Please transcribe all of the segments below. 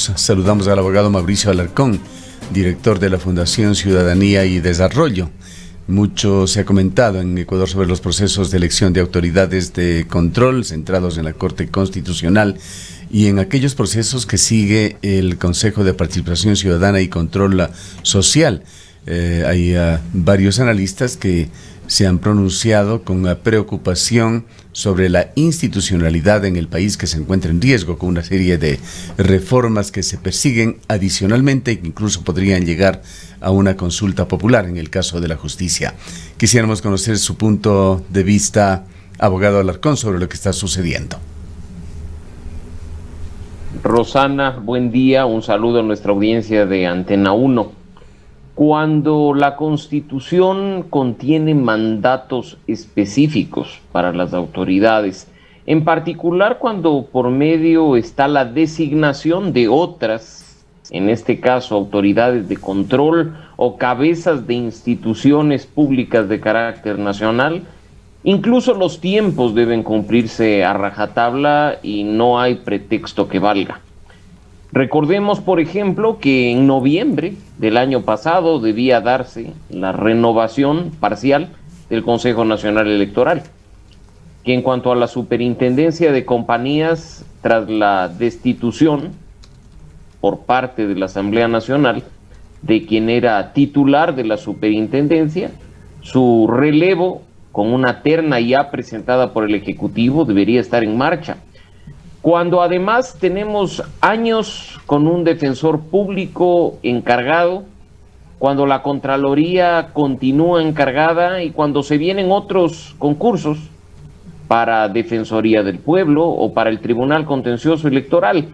minutos saludamos al abogado Mauricio Alarcón, director de la Fundación Ciudadanía y Desarrollo. Mucho se ha comentado en Ecuador sobre los procesos de elección de autoridades de control centrados en la Corte Constitucional y en aquellos procesos que sigue el Consejo de Participación Ciudadana y Control Social. Hay varios analistas que se han pronunciado con preocupación sobre la institucionalidad en el país, que se encuentra en riesgo con una serie de reformas que se persiguen adicionalmente e que incluso podrían llegar a una consulta popular en el caso de la justicia. Quisiéramos conocer su punto de vista, abogado Alarcón, sobre lo que está sucediendo. Rosana, buen día, un saludo a nuestra audiencia de Antena 1. Cuando la Constitución contiene mandatos específicos para las autoridades, en particular cuando por medio está la designación de otras, en este caso autoridades de control o cabezas de instituciones públicas de carácter nacional, incluso los tiempos deben cumplirse a rajatabla y no hay pretexto que valga. Recordemos, por ejemplo, que en noviembre del año pasado debía darse la renovación parcial del Consejo Nacional Electoral, que en cuanto a la superintendencia de compañías, tras la destitución por parte de la Asamblea Nacional de quien era titular de la superintendencia, su relevo con una terna ya presentada por el Ejecutivo debería estar en marcha. Cuando además tenemos años con un defensor público encargado, cuando la Contraloría continúa encargada y cuando se vienen otros concursos para Defensoría del Pueblo o para el Tribunal Contencioso Electoral,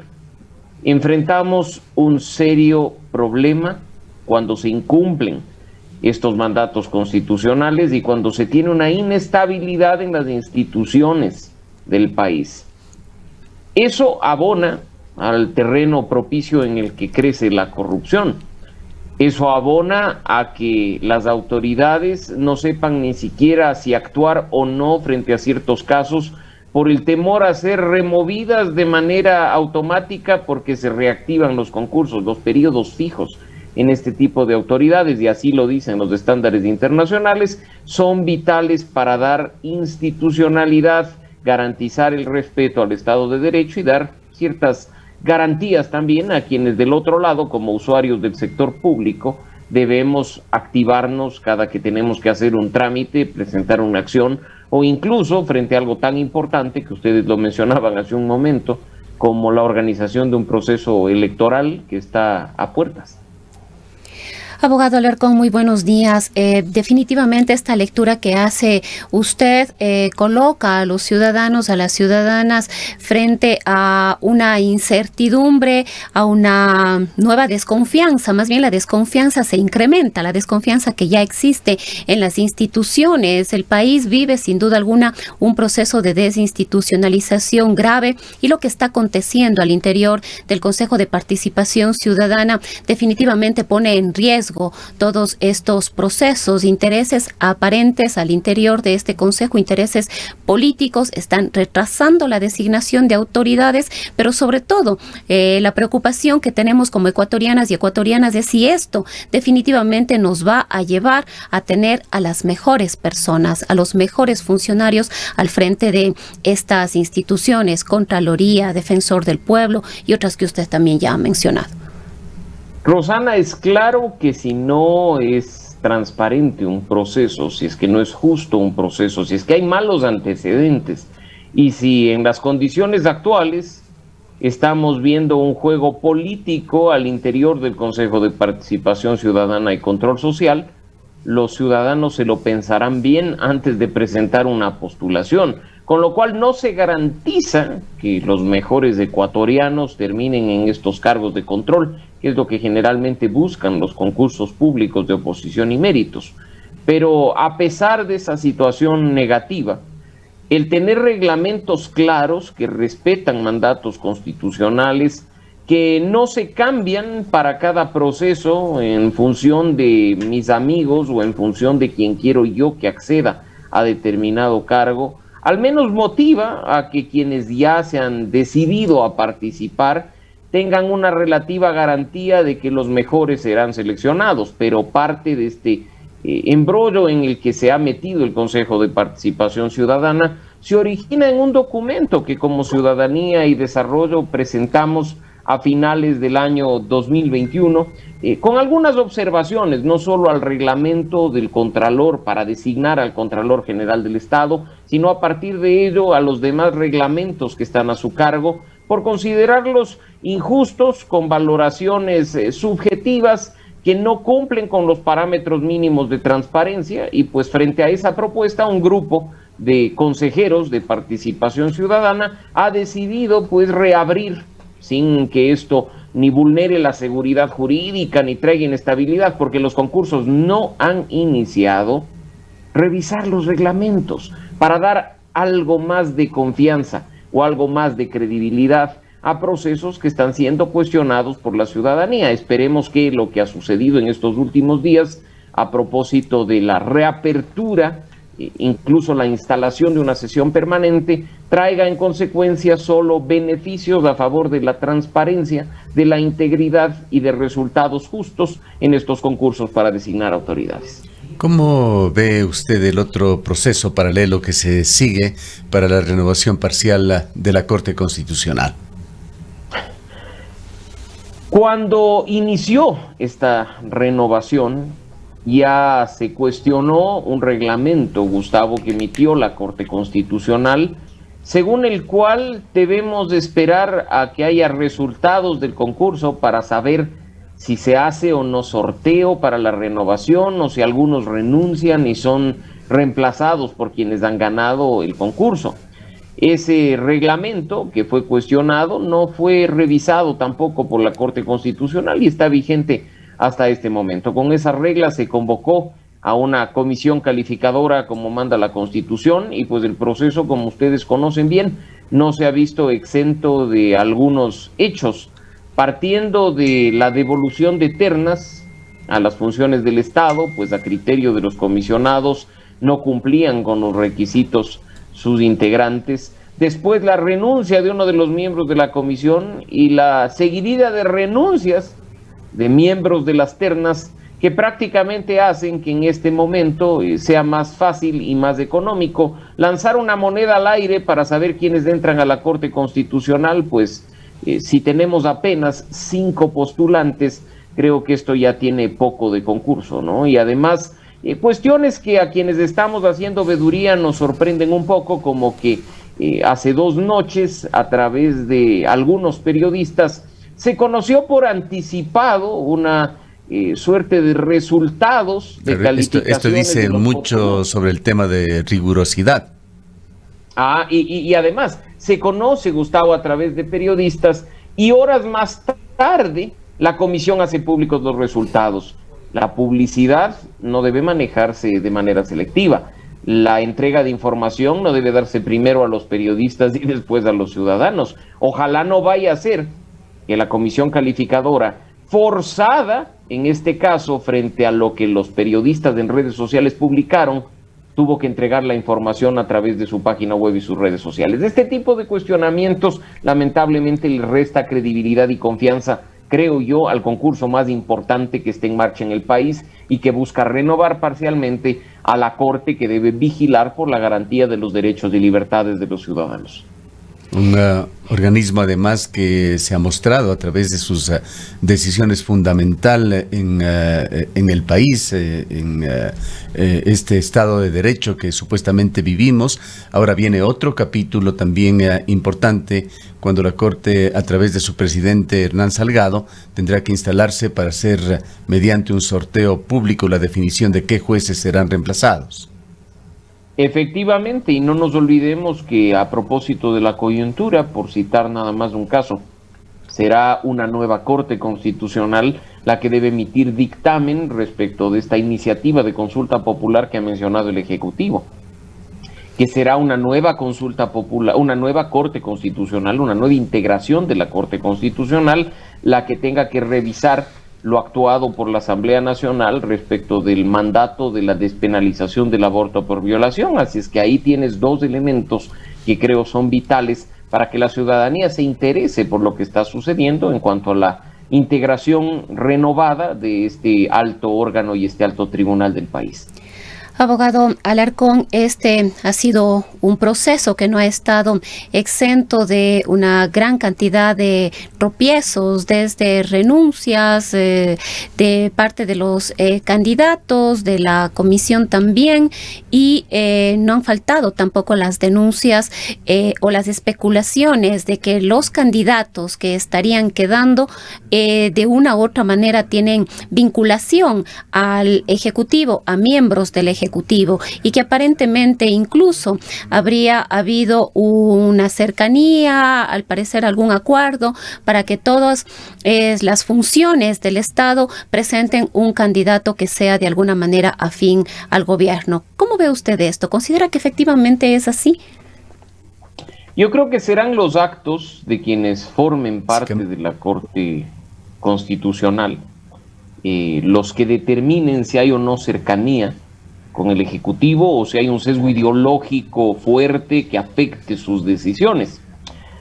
enfrentamos un serio problema cuando se incumplen estos mandatos constitucionales y cuando se tiene una inestabilidad en las instituciones del país. Eso abona al terreno propicio en el que crece la corrupción. Eso abona a que las autoridades no sepan ni siquiera si actuar o no frente a ciertos casos por el temor a ser removidas de manera automática porque se reactivan los concursos, los periodos fijos en este tipo de autoridades, y así lo dicen los estándares internacionales, son vitales para dar institucionalidad, garantizar el respeto al Estado de Derecho y dar ciertas garantías también a quienes del otro lado, como usuarios del sector público, debemos activarnos cada que tenemos que hacer un trámite, presentar una acción o incluso frente a algo tan importante que ustedes lo mencionaban hace un momento, como la organización de un proceso electoral que está a puertas. Abogado Alarcón, muy buenos días. Definitivamente esta lectura que hace usted coloca a los ciudadanos, a las ciudadanas frente a una incertidumbre, a una nueva desconfianza. Más bien la desconfianza se incrementa, la desconfianza que ya existe en las instituciones. El país vive sin duda alguna un proceso de desinstitucionalización grave y lo que está aconteciendo al interior del Consejo de Participación Ciudadana definitivamente pone en riesgo todos estos procesos. Intereses aparentes al interior de este Consejo, intereses políticos, están retrasando la designación de autoridades, pero sobre todo la preocupación que tenemos como ecuatorianas y ecuatorianas de si esto definitivamente nos va a llevar a tener a las mejores personas, a los mejores funcionarios al frente de estas instituciones, Contraloría, Defensor del Pueblo y otras que usted también ya ha mencionado. Rosana, es claro que si no es transparente un proceso, si es que no es justo un proceso, si es que hay malos antecedentes y si en las condiciones actuales estamos viendo un juego político al interior del Consejo de Participación Ciudadana y Control Social, los ciudadanos se lo pensarán bien antes de presentar una postulación, con lo cual no se garantiza que los mejores ecuatorianos terminen en estos cargos de control, que es lo que generalmente buscan los concursos públicos de oposición y méritos. Pero a pesar de esa situación negativa, el tener reglamentos claros que respetan mandatos constitucionales, que no se cambian para cada proceso en función de mis amigos o en función de quien quiero yo que acceda a determinado cargo, al menos motiva a que quienes ya se han decidido a participar tengan una relativa garantía de que los mejores serán seleccionados, pero parte de este embrollo en el que se ha metido el Consejo de Participación Ciudadana se origina en un documento que como Ciudadanía y Desarrollo presentamos a finales del año 2021, con algunas observaciones, no solo al reglamento del Contralor para designar al Contralor General del Estado, sino a partir de ello a los demás reglamentos que están a su cargo, por considerarlos injustos, con valoraciones subjetivas que no cumplen con los parámetros mínimos de transparencia, y pues frente a esa propuesta un grupo de consejeros de Participación Ciudadana ha decidido pues reabrir, sin que esto ni vulnere la seguridad jurídica ni traiga inestabilidad, porque los concursos no han iniciado, revisar los reglamentos para dar algo más de confianza o algo más de credibilidad a procesos que están siendo cuestionados por la ciudadanía. Esperemos que lo que ha sucedido en estos últimos días a propósito de la reapertura, incluso la instalación de una sesión permanente, traiga en consecuencia solo beneficios a favor de la transparencia, de la integridad y de resultados justos en estos concursos para designar autoridades. ¿Cómo ve usted el otro proceso paralelo que se sigue para la renovación parcial de la Corte Constitucional? Cuando inició esta renovación, ya se cuestionó un reglamento, Gustavo, que emitió la Corte Constitucional, según el cual debemos esperar a que haya resultados del concurso para saber si se hace o no sorteo para la renovación, o si algunos renuncian y son reemplazados por quienes han ganado el concurso. Ese reglamento que fue cuestionado no fue revisado tampoco por la Corte Constitucional y está vigente hasta este momento. Con esas reglas se convocó a una comisión calificadora como manda la Constitución, y pues el proceso, como ustedes conocen bien, no se ha visto exento de algunos hechos, partiendo de la devolución de ternas a las funciones del Estado, pues a criterio de los comisionados no cumplían con los requisitos sus integrantes. Después la renuncia de uno de los miembros de la comisión y la seguidilla de renuncias de miembros de las ternas, que prácticamente hacen que en este momento sea más fácil y más económico lanzar una moneda al aire para saber quiénes entran a la Corte Constitucional. Pues si tenemos apenas 5 postulantes, creo que esto ya tiene poco de concurso, ¿no? Y además, cuestiones que a quienes estamos haciendo veeduría nos sorprenden un poco, como que hace 2 noches, a través de algunos periodistas, se conoció por anticipado una suerte de resultados de calificaciones. Esto dice mucho sobre el tema de rigurosidad. Y además se conoce, Gustavo, a través de periodistas, y horas más tarde la comisión hace públicos los resultados. La publicidad no debe manejarse de manera selectiva. La entrega de información no debe darse primero a los periodistas y después a los ciudadanos. Ojalá no vaya a ser que la comisión calificadora, forzada en este caso frente a lo que los periodistas en redes sociales publicaron, tuvo que entregar la información a través de su página web y sus redes sociales. Este tipo de cuestionamientos lamentablemente le resta credibilidad y confianza, creo yo, al concurso más importante que está en marcha en el país y que busca renovar parcialmente a la Corte, que debe vigilar por la garantía de los derechos y libertades de los ciudadanos. Un organismo además que se ha mostrado a través de sus decisiones fundamental en el país, en este Estado de Derecho que supuestamente vivimos. Ahora viene otro capítulo también importante, cuando la Corte, a través de su presidente Hernán Salgado, tendrá que instalarse para hacer mediante un sorteo público la definición de qué jueces serán reemplazados. Efectivamente, y no nos olvidemos que a propósito de la coyuntura, por citar nada más un caso, será una nueva Corte Constitucional la que debe emitir dictamen respecto de esta iniciativa de consulta popular que ha mencionado el Ejecutivo, que será una nueva consulta popular, una nueva Corte Constitucional, una nueva integración de la Corte Constitucional, la que tenga que revisar lo actuado por la Asamblea Nacional respecto del mandato de la despenalización del aborto por violación. Así es que ahí tienes 2 elementos que creo son vitales para que la ciudadanía se interese por lo que está sucediendo en cuanto a la integración renovada de este alto órgano y este alto tribunal del país. Abogado Alarcón, este ha sido un proceso que no ha estado exento de una gran cantidad de tropiezos, desde renuncias de parte de los candidatos, de la comisión también, y no han faltado tampoco las denuncias o las especulaciones de que los candidatos que estarían quedando de una u otra manera tienen vinculación al Ejecutivo, a miembros del Ejecutivo, y que aparentemente incluso habría habido una cercanía, al parecer algún acuerdo, para que todas las funciones del Estado presenten un candidato que sea de alguna manera afín al gobierno. ¿Cómo ve usted esto? ¿Considera que efectivamente es así? Yo creo que serán los actos de quienes formen parte de la Corte Constitucional los que determinen si hay o no cercanía con el Ejecutivo o si hay un sesgo ideológico fuerte que afecte sus decisiones.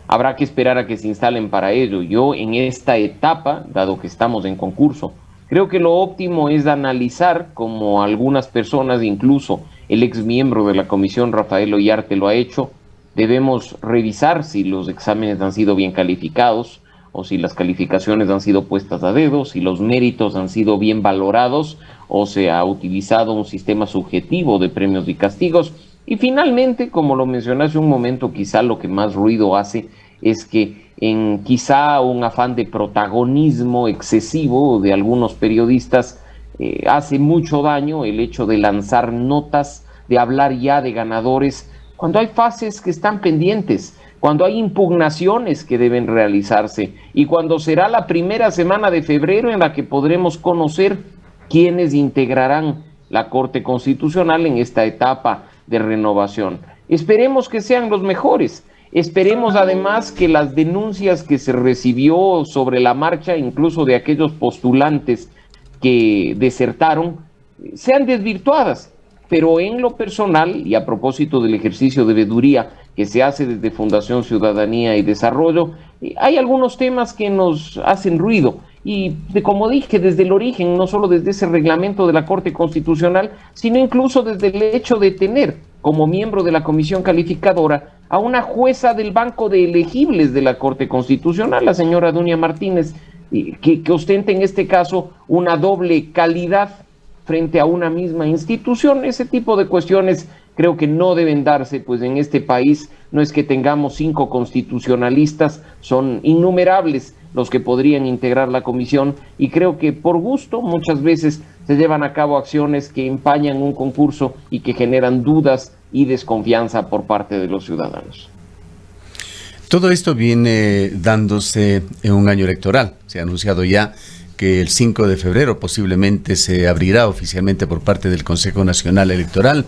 Habrá que esperar a que se instalen para ello. Yo en esta etapa, dado que estamos en concurso, creo que lo óptimo es analizar, como algunas personas, incluso el ex miembro de la comisión, Rafael Ollarte, lo ha hecho. Debemos revisar si los exámenes han sido bien calificados o si las calificaciones han sido puestas a dedo, si los méritos han sido bien valorados o se ha utilizado un sistema subjetivo de premios y castigos. Y finalmente, como lo mencioné hace un momento, quizá lo que más ruido hace es que en quizá un afán de protagonismo excesivo de algunos periodistas hace mucho daño el hecho de lanzar notas, de hablar ya de ganadores, cuando hay fases que están pendientes, cuando hay impugnaciones que deben realizarse y cuando será la primera semana de febrero en la que podremos conocer quiénes integrarán la Corte Constitucional en esta etapa de renovación. Esperemos que sean los mejores. Esperemos además que las denuncias que se recibió sobre la marcha, incluso de aquellos postulantes que desertaron, sean desvirtuadas. Pero en lo personal, y a propósito del ejercicio de veeduría que se hace desde Fundación Ciudadanía y Desarrollo, hay algunos temas que nos hacen ruido. Y como dije, desde el origen, no solo desde ese reglamento de la Corte Constitucional, sino incluso desde el hecho de tener como miembro de la Comisión Calificadora a una jueza del Banco de Elegibles de la Corte Constitucional, la señora Dunia Martínez, que ostenta en este caso una doble calidad frente a una misma institución. Ese tipo de cuestiones creo que no deben darse, pues en este país no es que tengamos 5 constitucionalistas, son innumerables los que podrían integrar la comisión, y creo que por gusto muchas veces se llevan a cabo acciones que empañan un concurso y que generan dudas y desconfianza por parte de los ciudadanos. Todo esto viene dándose en un año electoral. Se ha anunciado ya que el 5 de febrero posiblemente se abrirá oficialmente por parte del Consejo Nacional Electoral.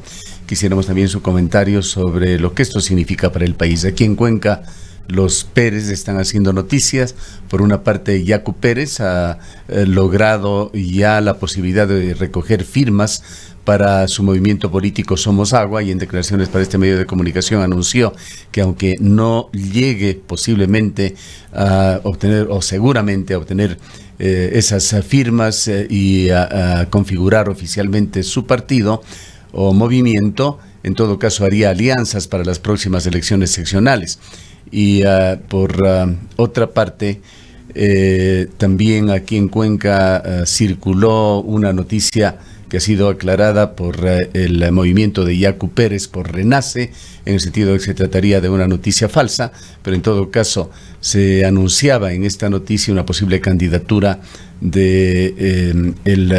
Quisiéramos también su comentario sobre lo que esto significa para el país. Aquí en Cuenca, los Pérez están haciendo noticias. Por una parte, Yacu Pérez ha logrado ya la posibilidad de recoger firmas para su movimiento político Somos Agua, y en declaraciones para este medio de comunicación anunció que aunque no llegue posiblemente a obtener, o seguramente a obtener esas firmas y a configurar oficialmente su partido o movimiento, en todo caso haría alianzas para las próximas elecciones seccionales. Y por otra parte, también aquí en Cuenca circuló una noticia que ha sido aclarada por el movimiento de Yacu Pérez, por Renace, en el sentido de que se trataría de una noticia falsa, pero en todo caso se anunciaba en esta noticia una posible candidatura de el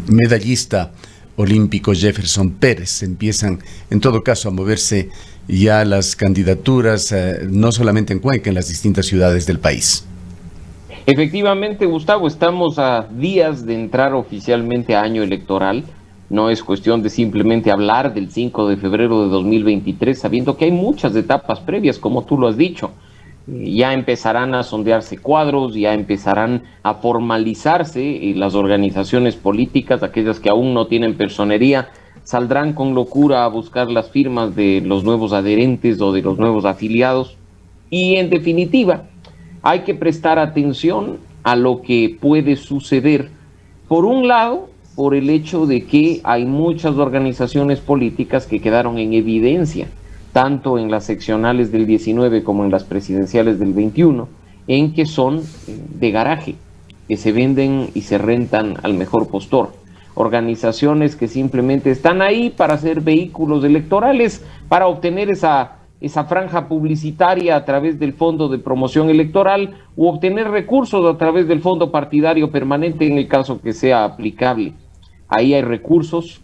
medallista olímpico Jefferson Pérez. Empiezan en todo caso a moverse ya las candidaturas, no solamente en Cuenca, en las distintas ciudades del país. Efectivamente, Gustavo, estamos a días de entrar oficialmente a año electoral. No es cuestión de simplemente hablar del 5 de febrero de 2023, sabiendo que hay muchas etapas previas, como tú lo has dicho. Ya empezarán a sondearse cuadros, ya empezarán a formalizarse las organizaciones políticas, aquellas que aún no tienen personería, saldrán con locura a buscar las firmas de los nuevos adherentes o de los nuevos afiliados. Y en definitiva, hay que prestar atención a lo que puede suceder. Por un lado, por el hecho de que hay muchas organizaciones políticas que quedaron en evidencia, tanto en las seccionales del 19 como en las presidenciales del 21, en que son de garaje, que se venden y se rentan al mejor postor. Organizaciones que simplemente están ahí para ser vehículos electorales, para obtener esa franja publicitaria a través del Fondo de Promoción Electoral u obtener recursos a través del Fondo Partidario Permanente en el caso que sea aplicable. Ahí hay recursos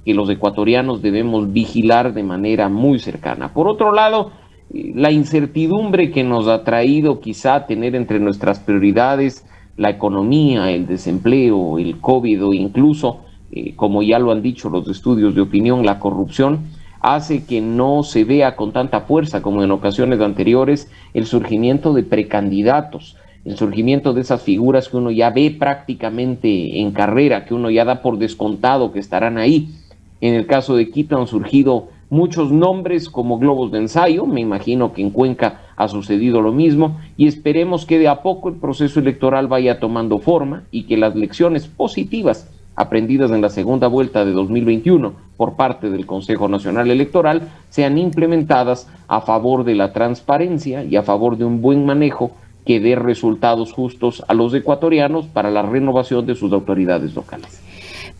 que los ecuatorianos debemos vigilar de manera muy cercana. Por otro lado, la incertidumbre que nos ha traído quizá tener entre nuestras prioridades la economía, el desempleo, el COVID o incluso, como ya lo han dicho los estudios de opinión, la corrupción, hace que no se vea con tanta fuerza como en ocasiones anteriores el surgimiento de precandidatos, el surgimiento de esas figuras que uno ya ve prácticamente en carrera, que uno ya da por descontado que estarán ahí. En el caso de Quito han surgido muchos nombres como globos de ensayo, me imagino que en Cuenca ha sucedido lo mismo, y esperemos que de a poco el proceso electoral vaya tomando forma y que las lecciones positivas aprendidas en la segunda vuelta de 2021 por parte del Consejo Nacional Electoral sean implementadas a favor de la transparencia y a favor de un buen manejo que dé resultados justos a los ecuatorianos para la renovación de sus autoridades locales.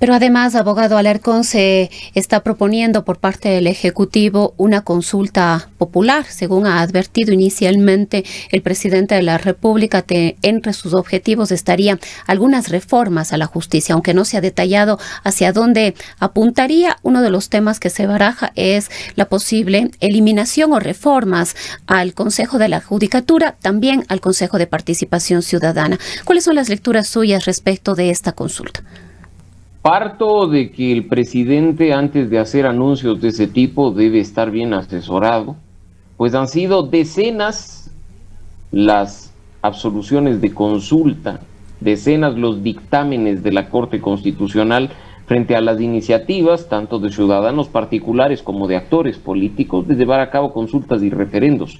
Pero además, abogado Alarcón, se está proponiendo por parte del Ejecutivo una consulta popular, según ha advertido inicialmente el presidente de la República, que entre sus objetivos estarían algunas reformas a la justicia, aunque no se ha detallado hacia dónde apuntaría. Uno de los temas que se baraja es la posible eliminación o reformas al Consejo de la Judicatura, también al Consejo de Participación Ciudadana. ¿Cuáles son las lecturas suyas respecto de esta consulta? Parto de que el presidente, antes de hacer anuncios de ese tipo, debe estar bien asesorado, pues han sido decenas las absoluciones de consulta, decenas los dictámenes de la Corte Constitucional frente a las iniciativas, tanto de ciudadanos particulares como de actores políticos, de llevar a cabo consultas y referendos.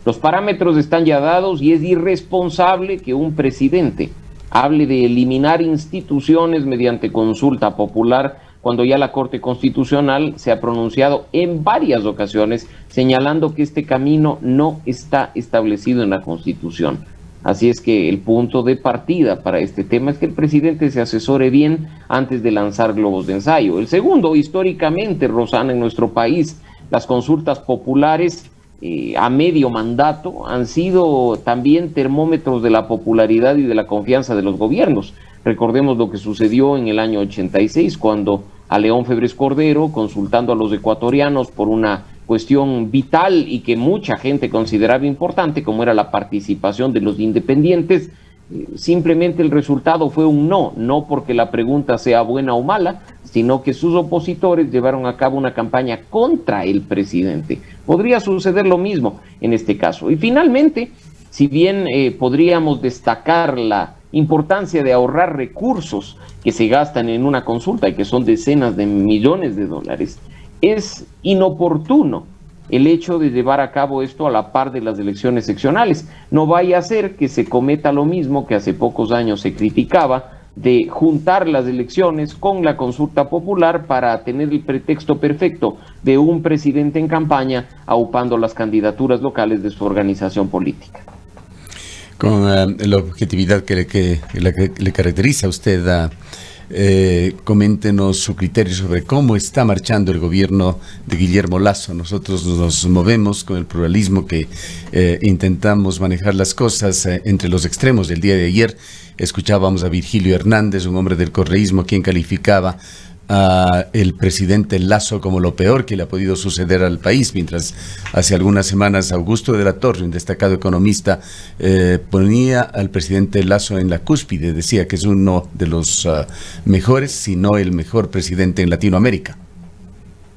Los parámetros están ya dados y es irresponsable que un presidente hable de eliminar instituciones mediante consulta popular cuando ya la Corte Constitucional se ha pronunciado en varias ocasiones señalando que este camino no está establecido en la Constitución. Así es que el punto de partida para este tema es que el presidente se asesore bien antes de lanzar globos de ensayo. El segundo, históricamente, Rosana, en nuestro país, las consultas populares a medio mandato han sido también termómetros de la popularidad y de la confianza de los gobiernos. Recordemos lo que sucedió en el año 86 cuando a León Febres Cordero, consultando a los ecuatorianos por una cuestión vital y que mucha gente consideraba importante, como era la participación de los independientes, simplemente el resultado fue un no, no porque la pregunta sea buena o mala, sino que sus opositores llevaron a cabo una campaña contra el presidente. Podría suceder lo mismo en este caso. Y finalmente, si bien podríamos destacar la importancia de ahorrar recursos que se gastan en una consulta y que son decenas de millones de dólares, es inoportuno el hecho de llevar a cabo esto a la par de las elecciones seccionales. No vaya a ser que se cometa lo mismo que hace pocos años se criticaba, de juntar las elecciones con la consulta popular para tener el pretexto perfecto de un presidente en campaña aupando las candidaturas locales de su organización política. Con la objetividad que le caracteriza a usted, coméntenos su criterio sobre cómo está marchando el gobierno de Guillermo Lasso. Nosotros nos movemos con el pluralismo que intentamos manejar las cosas entre los extremos. El día de ayer escuchábamos a Virgilio Hernández, un hombre del correísmo, quien calificaba a el presidente Lasso como lo peor que le ha podido suceder al país, mientras hace algunas semanas Augusto de la Torre, un destacado economista, ponía al presidente Lasso en la cúspide, decía que es uno de los mejores, si no el mejor presidente en Latinoamérica.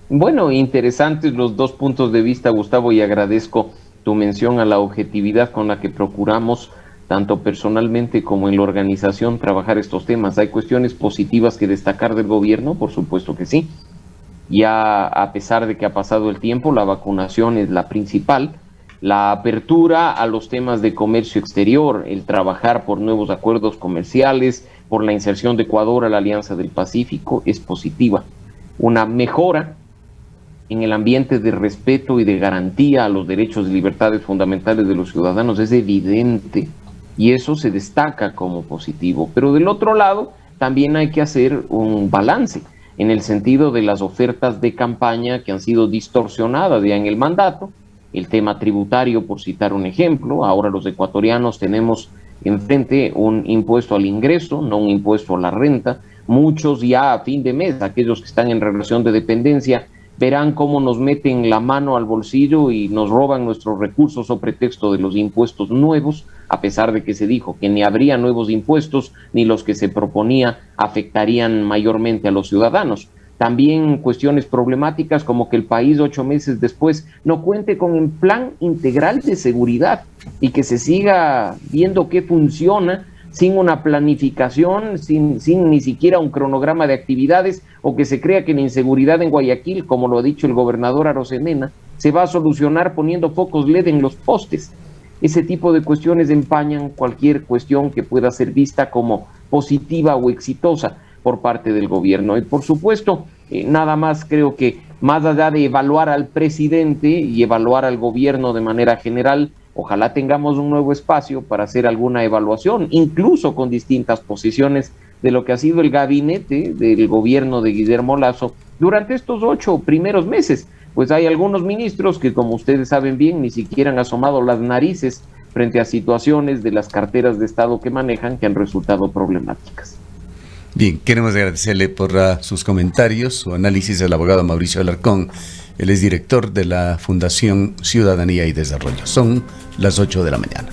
Bueno, interesantes los dos puntos de vista, Gustavo, y agradezco tu mención a la objetividad con la que procuramos tanto personalmente como en la organización, trabajar estos temas. ¿Hay cuestiones positivas que destacar del gobierno? Por supuesto que sí. Ya a pesar de que ha pasado el tiempo, la vacunación es la principal. la apertura a los temas de comercio exterior, el trabajar por nuevos acuerdos comerciales, por la inserción de Ecuador a la Alianza del Pacífico es positiva. Una mejora en el ambiente de respeto y de garantía a los derechos y libertades fundamentales de los ciudadanos es evidente y eso se destaca como positivo. Pero del otro lado, también hay que hacer un balance en el sentido de las ofertas de campaña que han sido distorsionadas ya en el mandato. El tema tributario, por citar un ejemplo, ahora los ecuatorianos tenemos enfrente un impuesto al ingreso, no un impuesto a la renta. Muchos ya a fin de mes, aquellos que están en relación de dependencia, verán cómo nos meten la mano al bolsillo y nos roban nuestros recursos o pretexto de los impuestos nuevos, a pesar de que se dijo que ni habría nuevos impuestos ni los que se proponía afectarían mayormente a los ciudadanos. También cuestiones problemáticas como que el país 8 meses después no cuente con un plan integral de seguridad y que se siga viendo qué funciona sin una planificación, sin ni siquiera un cronograma de actividades, o que se crea que la inseguridad en Guayaquil, como lo ha dicho el gobernador Arosemena, se va a solucionar poniendo focos LED en los postes. Ese tipo de cuestiones empañan cualquier cuestión que pueda ser vista como positiva o exitosa por parte del gobierno. Y por supuesto, nada más creo que más allá de evaluar al presidente y evaluar al gobierno de manera general, ojalá tengamos un nuevo espacio para hacer alguna evaluación, incluso con distintas posiciones de lo que ha sido el gabinete del gobierno de Guillermo Lasso durante estos 8 primeros meses. Pues hay algunos ministros que, como ustedes saben bien, ni siquiera han asomado las narices frente a situaciones de las carteras de Estado que manejan que han resultado problemáticas. Bien, queremos agradecerle por sus comentarios, su análisis al abogado Mauricio Alarcón. Él es director de la Fundación Ciudadanía y Desarrollo. Son las 8 de la mañana.